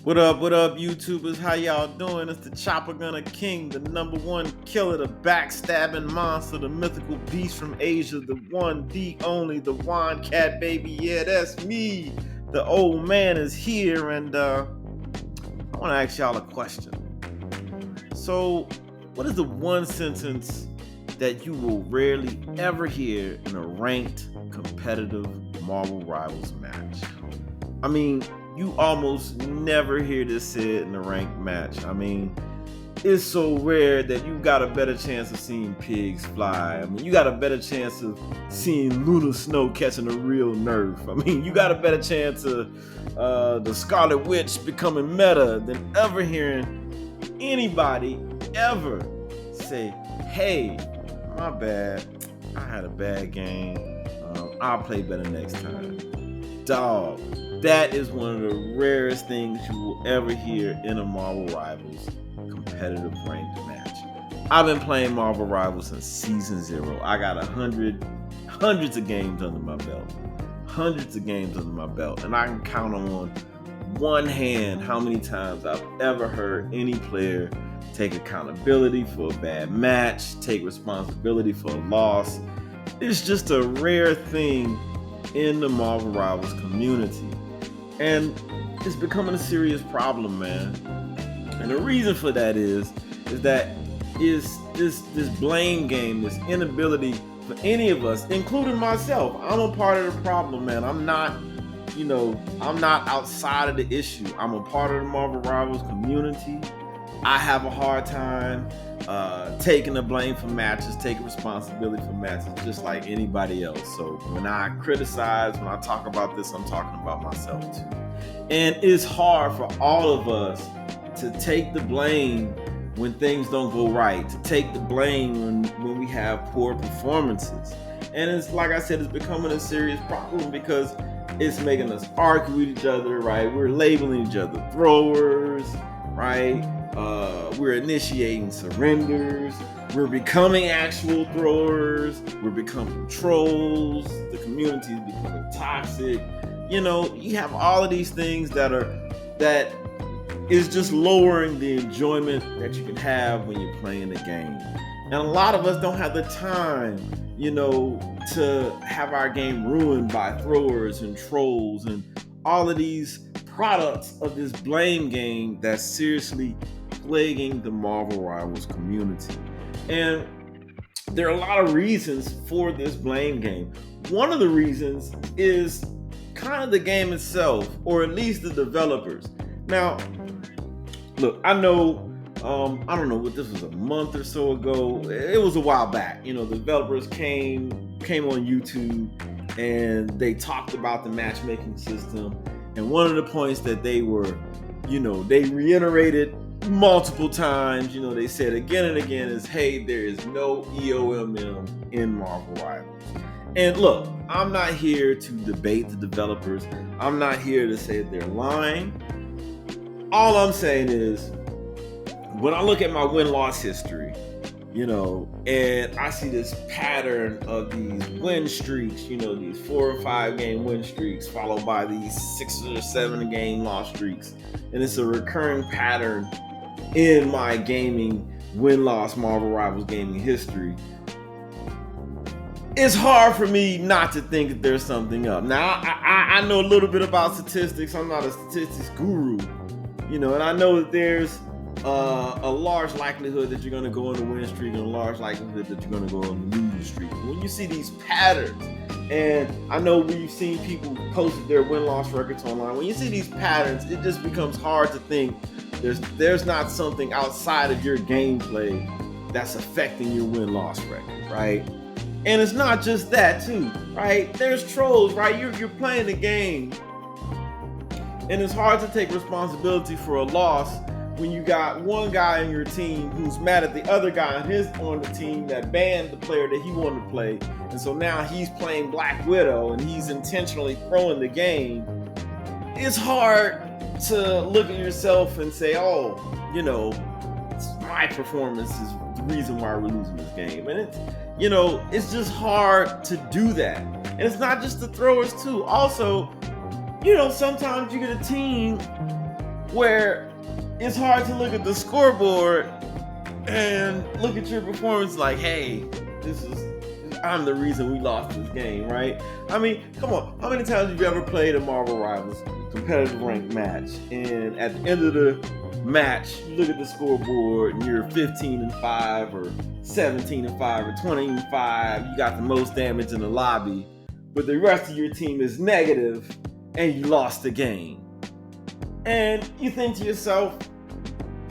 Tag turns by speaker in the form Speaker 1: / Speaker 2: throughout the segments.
Speaker 1: What up, YouTubers? How y'all doing? It's the Chopper Gunner King, the number one killer, the backstabbing monster, the mythical beast from Asia, the one, the only, the wine cat baby. Yeah, that's me. The old man is here, and I want to ask y'all a question. So, what is the one sentence that you will rarely ever hear in a ranked, competitive Marvel Rivals match? I mean, you almost never hear this said in a ranked match. I mean, it's so rare that you got a better chance of seeing pigs fly. I mean, you got a better chance of seeing Luna Snow catching a real nerf. I mean, you got a better chance of the Scarlet Witch becoming meta than ever hearing anybody ever say, hey, my bad, I had a bad game, I'll play better next time. Dog, that is one of the rarest things you will ever hear in a Marvel Rivals competitive ranked match. I've been playing Marvel Rivals since season 0. I got hundreds of games under my belt. And I can count on one hand how many times I've ever heard any player take accountability for a bad match, take responsibility for a loss. It's just a rare thing in the Marvel Rivals community. And it's becoming a serious problem, man. And the reason for that is that this blame game, this inability for any of us, including myself. I'm a part of the problem, man. I'm not outside of the issue. I'm a part of the Marvel Rivals community. I have a hard time taking the blame for matches, taking responsibility for matches, just like anybody else. So when I criticize, when I talk about this, I'm talking about myself too. And it's hard for all of us to take the blame when things don't go right, to take the blame when we have poor performances. And it's like I said, it's becoming a serious problem because it's making us argue with each other, right? We're labeling each other throwers, right? We're initiating surrenders. We're becoming actual throwers. We're becoming trolls. The community is becoming toxic. You have all of these things that is just lowering the enjoyment that you can have when you're playing the game. And a lot of us don't have the time, to have our game ruined by throwers and trolls and all of these products of this blame game that's seriously plaguing the Marvel Rivals community. And there are a lot of reasons for this blame game. One of the reasons is kind of the game itself, or at least the developers. Now, look, I know, I don't know what this was, a month or so ago. It was a while back. The developers came on YouTube and they talked about the matchmaking system. And one of the points that they were, they reiterated multiple times, they said again and again is, hey, there is no EOMM in Marvel Rivals. And look, I'm not here to debate the developers. I'm not here to say that they're lying. All I'm saying is, when I look at my win-loss history, and I see this pattern of these win streaks, these 4 or 5 game win streaks followed by these 6 or 7 game loss streaks. And it's a recurring pattern in my gaming win-loss Marvel Rivals gaming history. It's hard for me not to think that there's something up. Now, I know a little bit about statistics. I'm not a statistics guru, and I know that there's a large likelihood that you're going to go on the win streak and a large likelihood that you're going to go on the losing streak. When you see these patterns, and I know we've seen people posted their win-loss records online, when you see these patterns, it just becomes hard to think there's not something outside of your gameplay that's affecting your win-loss record, right? And it's not just that too, right? There's trolls, right? You're playing the game, and it's hard to take responsibility for a loss when you got one guy on your team who's mad at the other guy on the team that banned the player that he wanted to play. And so now he's playing Black Widow and he's intentionally throwing the game. It's hard to look at yourself and say, oh, my performance is the reason why we're losing this game. And it's just hard to do that. And it's not just the throwers too. Also, sometimes you get a team where it's hard to look at the scoreboard and look at your performance like, hey, I'm the reason we lost this game, right? I mean, come on, how many times have you ever played a Marvel Rivals competitive ranked match, and at the end of the match, you look at the scoreboard and you're 15-5 or 17-5 or 20-5, you got the most damage in the lobby, but the rest of your team is negative and you lost the game. And you think to yourself,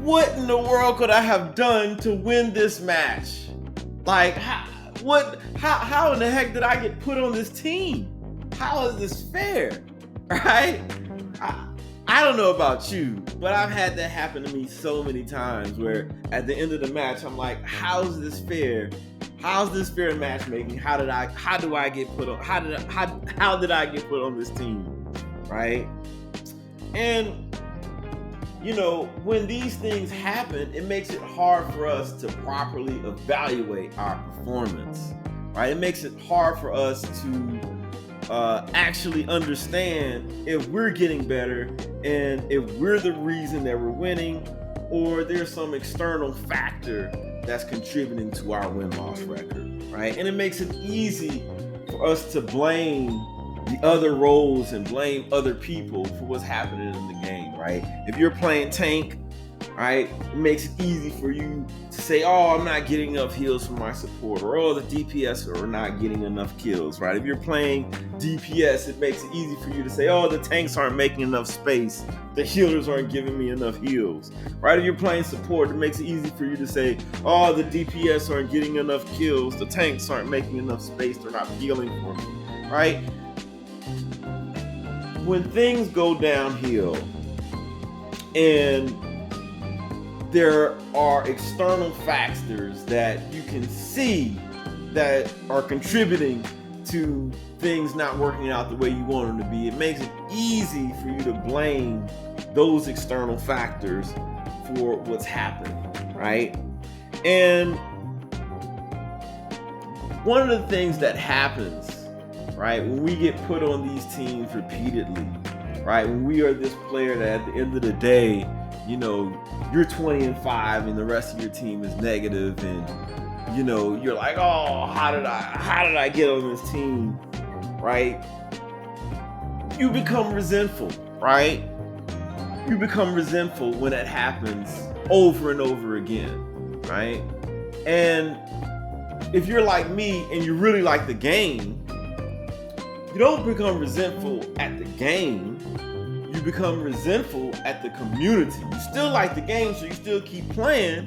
Speaker 1: what in the world could I have done to win this match? Like, how in the heck did I get put on this team? How is this fair? Right? I don't know about you, but I've had that happen to me so many times where at the end of the match, I'm like, how's this fair? How's this fair matchmaking? How did I get put on this team? Right? And you know, when these things happen, it makes it hard for us to properly evaluate our performance, right? It makes it hard for us to actually understand if we're getting better and if we're the reason that we're winning, or there's some external factor that's contributing to our win-loss record, right? And it makes it easy for us to blame the other roles and blame other people for what's happening in the game, right? If you're playing tank, right, it makes it easy for you to say, oh, I'm not getting enough heals from my support, or oh, the DPS are not getting enough kills, right? If you're playing DPS, it makes it easy for you to say, oh, the tanks aren't making enough space, the healers aren't giving me enough heals, right? If you're playing support, it makes it easy for you to say, oh, the DPS aren't getting enough kills, the tanks aren't making enough space, they're not healing for me, right? When things go downhill and there are external factors that you can see that are contributing to things not working out the way you want them to be, it makes it easy for you to blame those external factors for what's happened, right? And one of the things that happens, right, when we get put on these teams repeatedly, right, when we are this player that at the end of the day, you know, you're 20-5 and the rest of your team is negative, and you know, you're like, oh, how did I get on this team, right? You become resentful, right? You become resentful when it happens over and over again, right? And if you're like me and you really like the game, you don't become resentful at the game, you become resentful at the community. You still like the game, so you still keep playing,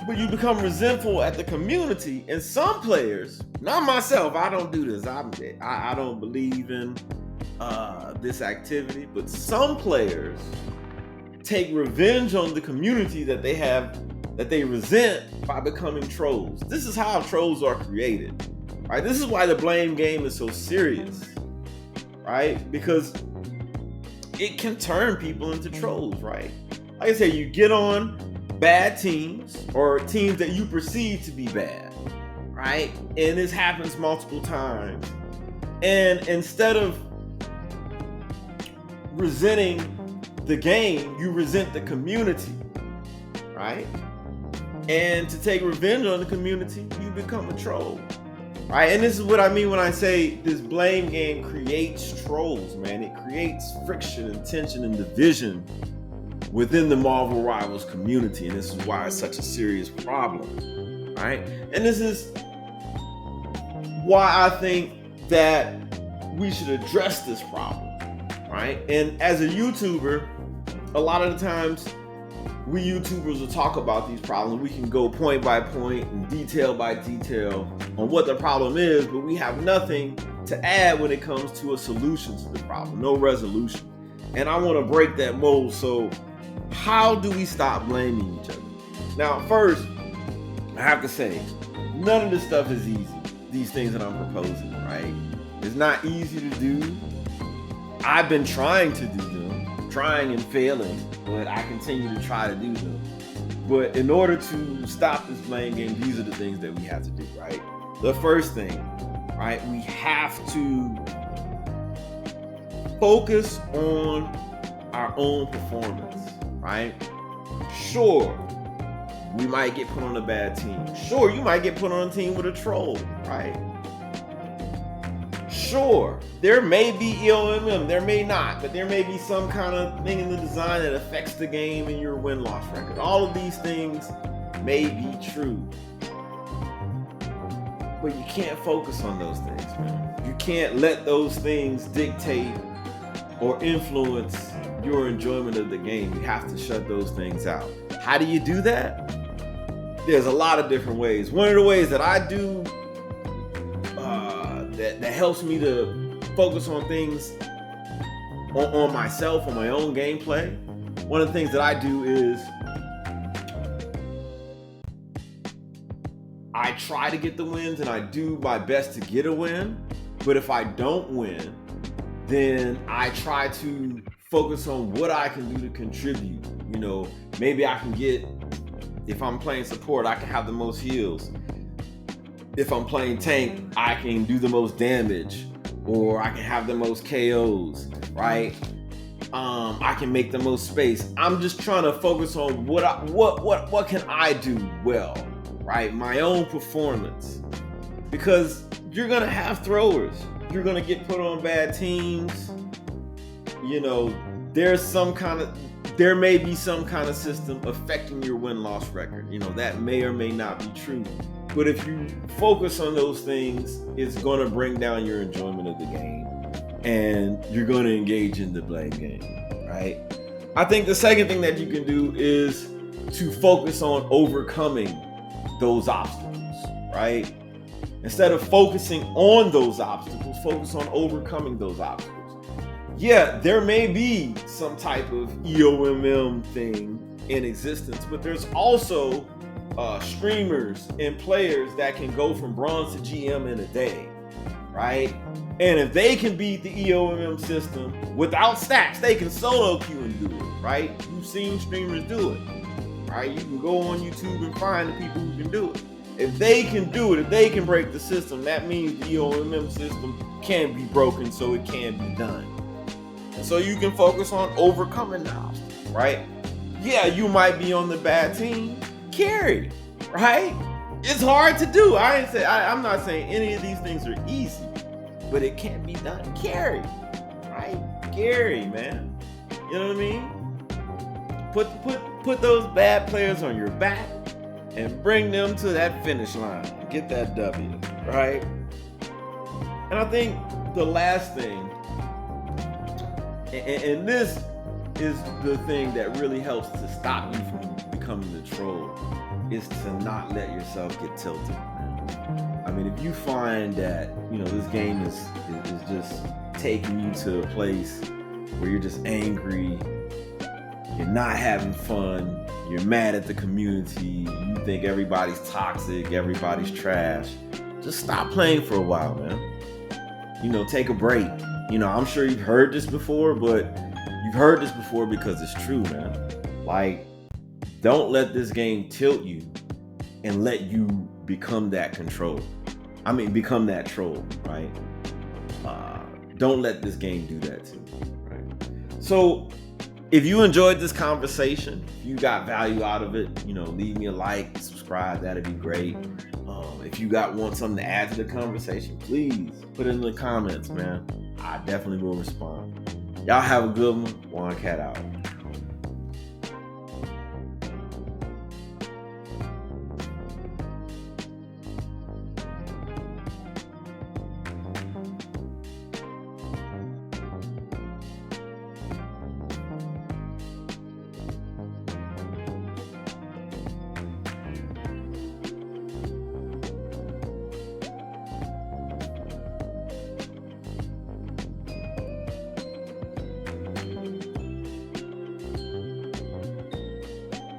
Speaker 1: but you become resentful at the community. And some players, not myself, I don't do this, I don't believe in this activity, but some players take revenge on the community that they resent by becoming trolls. This is how trolls are created. Right? This is why the blame game is so serious, right? Because it can turn people into trolls, right? Like I said, you get on bad teams or teams that you perceive to be bad, right? And this happens multiple times. And instead of resenting the game, you resent the community, right? And to take revenge on the community, you become a troll. Right, and this is what I mean when I say this blame game creates trolls, man. It creates friction and tension and division within the Marvel Rivals community, and this is why it's such a serious problem, right? And this is why I think that we should address this problem, right? And as a YouTuber, a lot of the times we YouTubers will talk about these problems. We can go point by point and detail by detail on what the problem is, but we have nothing to add when it comes to a solution to the problem, no resolution. And I want to break that mold. So how do we stop blaming each other? Now, first, I have to say, none of this stuff is easy. These things that I'm proposing, right? It's not easy to do. I've been trying to do them, trying and failing, but I continue to try to do them. But in order to stop this blame game, these are the things that we have to do, right? The first thing, right? We have to focus on our own performance, right? Sure, we might get put on a bad team. Sure, you might get put on a team with a troll, right? Sure, there may be EOMM, there may not, but there may be some kind of thing in the design that affects the game and your win-loss record. All of these things may be true, but you can't focus on those things, man. You can't let those things dictate or influence your enjoyment of the game. You have to shut those things out. How do you do that? There's a lot of different ways. One of the ways that I do that helps me to focus on things on myself, on my own gameplay, one of the things that I do is I try to get the wins and I do my best to get a win. But if I don't win, then I try to focus on what I can do to contribute. You know, maybe I can get, if I'm playing support, I can have the most heals. If I'm playing tank, I can do the most damage, or I can have the most KOs, right? I can make the most space. I'm just trying to focus on what can I do well, right? My own performance. Because you're gonna have throwers. You're gonna get put on bad teams. You know, there may be some kind of system affecting your win-loss record. You know, that may or may not be true. But if you focus on those things, it's going to bring down your enjoyment of the game and you're going to engage in the blame game, right? I think the second thing that you can do is to focus on overcoming those obstacles, right? Instead of focusing on those obstacles, focus on overcoming those obstacles. Yeah, there may be some type of EOMM thing in existence, but there's also streamers and players that can go from bronze to GM in a day, right? And if they can beat the EOMM system without stacks, they can solo queue and do it, right? You've seen streamers do it, right? You can go on YouTube and find the people who can do it. If they can do it, if they can break the system, that means the EOMM system can be broken, so it can be done. And so you can focus on overcoming the obstacles, right? Yeah, you might be on the bad team. Carry, right? It's hard to do. I'm not saying any of these things are easy, but it can be done. Carry, right? Carry, man. You know what I mean? Put those bad players on your back and bring them to that finish line and get that W, right? And I think the last thing, and this is the thing that really helps to stop you from becoming the troll, is to not let yourself get tilted, man. I mean, if you find that, you know, this game is just taking you to a place where you're just angry, you're not having fun, you're mad at the community, you think everybody's toxic, everybody's trash, just stop playing for a while, man. You know, take a break. You know, I'm sure you've heard this before, but you've heard this before because it's true, man. Like, don't let this game tilt you and let you become that become that troll, right? Don't let this game do that to you, right? So, if you enjoyed this conversation, if you got value out of it, you know, leave me a like, subscribe, that'd be great. If you want something to add to the conversation, please put it in the comments, man. I definitely will respond. Y'all have a good one. Juan Cat out.